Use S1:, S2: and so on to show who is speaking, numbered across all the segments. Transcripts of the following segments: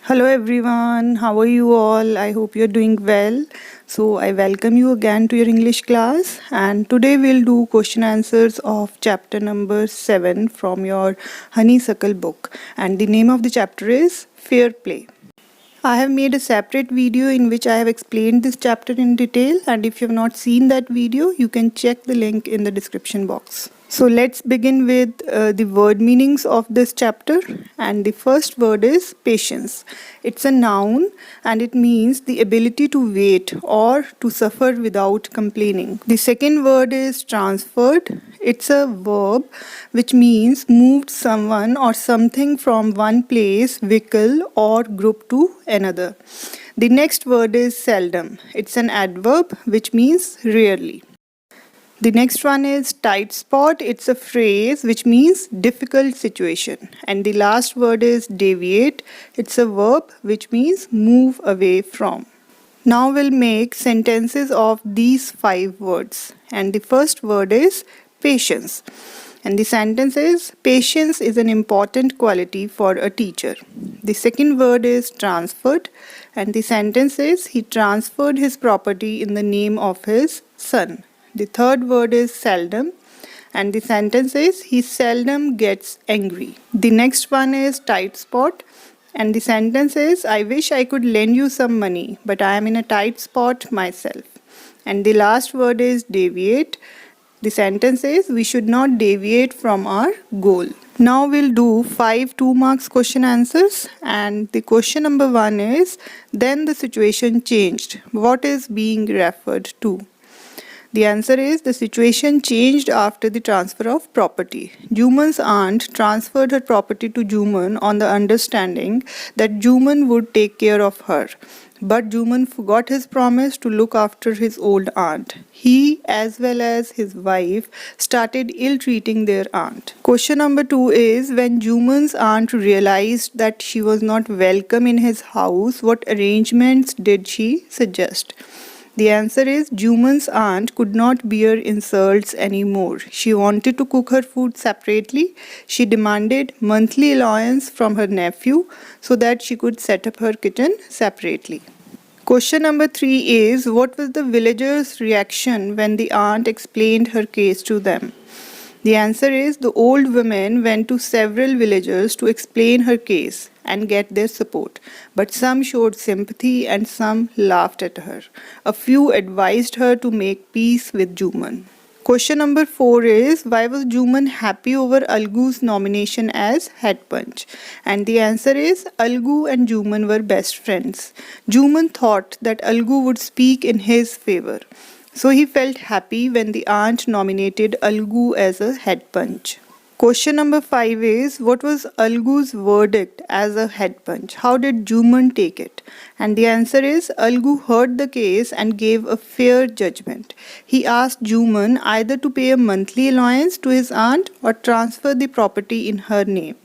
S1: Hello everyone, how are you all? I hope you're doing well. So I welcome you again to your English class, and today we'll do question answers of chapter number 7 from your Honeysuckle book, and the name of the chapter is Fair Play. I have made a separate video in which I have explained this chapter in detail, and if you have not seen that video, you can check the link in the description box. So let's begin with the word meanings of this chapter, and the first word is patience. It's a noun and it means the ability to wait or to suffer without complaining. The second word is transferred. It's a verb which means moved someone or something from one place, vehicle or group to another. The next word is seldom. It's an adverb which means rarely. The next one is tight spot. It's a phrase which means difficult situation. And the last word is deviate. It's a verb which means move away from. Now we'll make sentences of these 5 words. And the first word is patience. And the sentence is, patience is an important quality for a teacher. The second word is transferred. And the sentence is, he transferred his property in the name of his son. The third word is seldom, and the sentence is, he seldom gets angry. The next one is tight spot, and the sentence is, I wish I could lend you some money, but I am in a tight spot myself. And the last word is deviate. The sentence is, we should not deviate from our goal. Now we'll do 5 2 marks question answers, and the question number 1 is, then the situation changed. What is being referred to? The answer is, the situation changed after the transfer of property. Juman's aunt transferred her property to Juman on the understanding that Juman would take care of her. But Juman forgot his promise to look after his old aunt. He, as well as his wife, started ill-treating their aunt. Question number 2 is, when Juman's aunt realized that she was not welcome in his house, what arrangements did she suggest? The answer is, Juman's aunt could not bear insults anymore. She wanted to cook her food separately. She demanded monthly allowance from her nephew so that she could set up her kitchen separately. Question number 3 is, what was the villagers' reaction when the aunt explained her case to them? The answer is, the old woman went to several villagers to explain her case and get their support, but some showed sympathy and some laughed at her. A few advised her to make peace with Juman. Question number 4 is, why was Juman happy over Algu's nomination as head punch? And the answer is, Algu and Juman were best friends. Juman thought that Algu would speak in his favor. So he felt happy when the aunt nominated Algu as a head punch. Question number 5 is, what was Algu's verdict as a head punch? How did Juman take it? And the answer is, Algu heard the case and gave a fair judgment. He asked Juman either to pay a monthly allowance to his aunt or transfer the property in her name.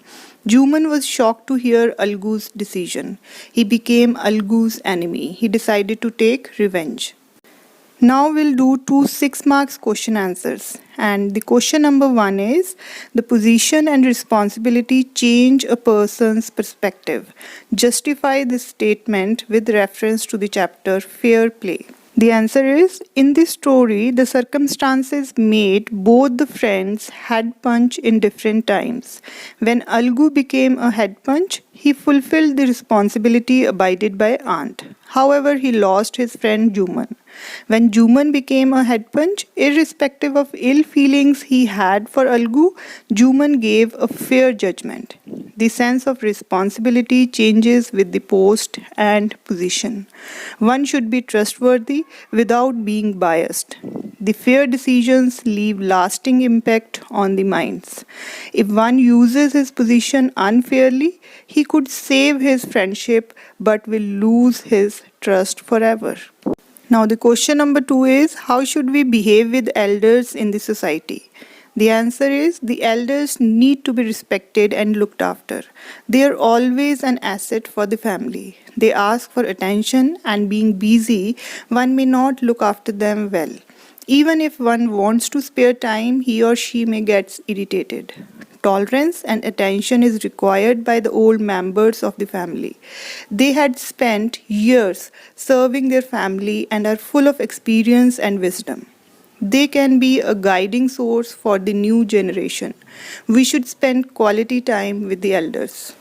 S1: Juman was shocked to hear Algu's decision. He became Algu's enemy. He decided to take revenge. Now we'll do 2 6 marks question answers, and the question number 1 is, the position and responsibility change a person's perspective. Justify this statement with reference to the chapter Fair Play. The answer is, in this story, the circumstances made both the friends head punch in different times. When Algu became a head punch, he fulfilled the responsibility abided by aunt. However, he lost his friend Juman. When Juman became a head punch, irrespective of ill feelings he had for Algu, Juman gave a fair judgment. The sense of responsibility changes with the post and position. One should be trustworthy without being biased. The fair decisions leave lasting impact on the minds. If one uses his position unfairly, he could save his friendship but will lose his trust forever. Now the question number 2 is, how should we behave with elders in the society? The answer is, the elders need to be respected and looked after. They are always an asset for the family. They ask for attention, and being busy, one may not look after them well. Even if one wants to spare time, he or she may get irritated. tolerance and attention is required by the old members of the family. They had spent years serving their family and are full of experience and wisdom. They can be a guiding source for the new generation. We should spend quality time with the elders.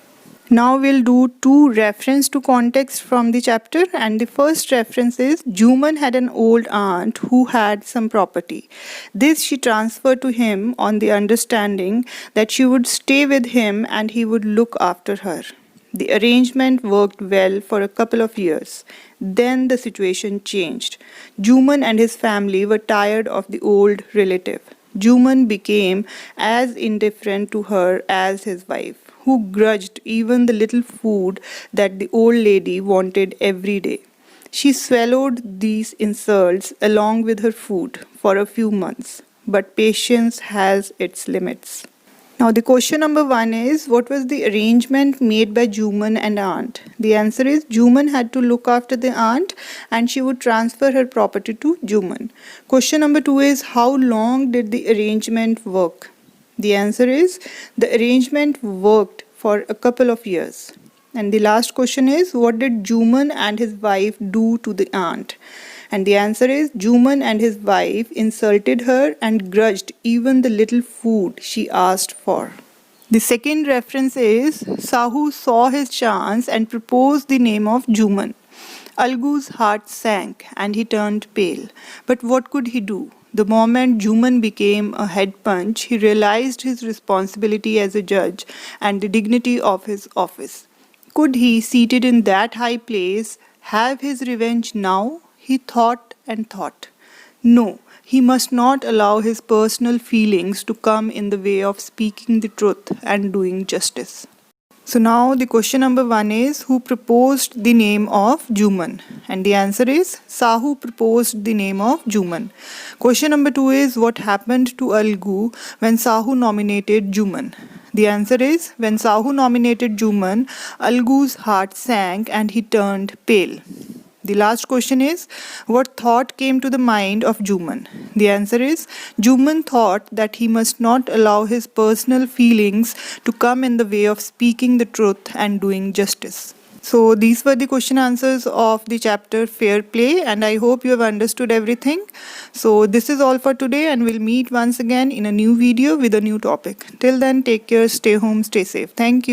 S1: Now we'll do two reference to context from the chapter, and the first reference is Juman had an old aunt who had some property. This she transferred to him on the understanding that she would stay with him and he would look after her. The arrangement worked well for a couple of years. Then the situation changed. Juman and his family were tired of the old relative. Juman became as indifferent to her as his wife, who grudged even the little food that the old lady wanted every day. She swallowed these insults along with her food for a few months, but patience has its limits. Now the question number 1 is, what was the arrangement made by Juman and aunt? The answer is Juman had to look after the aunt and she would transfer her property to Juman. Question number 2 is, how long did the arrangement work? The answer is the arrangement worked for a couple of years. And the last question is, what did Juman and his wife do to the aunt? And the answer is Juman and his wife insulted her and grudged even the little food she asked for. The second reference is Sahu saw his chance and proposed the name of Juman. Algu's heart sank and he turned pale. But what could he do? The moment Juman became a head punch, he realized his responsibility as a judge and the dignity of his office. Could he, seated in that high place, have his revenge now? He thought and thought. No, he must not allow his personal feelings to come in the way of speaking the truth and doing justice. So now the question number 1 is, who proposed the name of Juman? And the answer is Sahu proposed the name of Juman. Question number 2 is, what happened to Algu when Sahu nominated Juman? The answer is, when Sahu nominated Juman, Algu's heart sank and he turned pale. The last question is, what thought came to the mind of Juman? The answer is, Juman thought that he must not allow his personal feelings to come in the way of speaking the truth and doing justice. So these were the question answers of the chapter Fair Play, and I hope you have understood everything. So this is all for today, and we'll meet once again in a new video with a new topic. Till then, take care, stay home, stay safe. Thank you.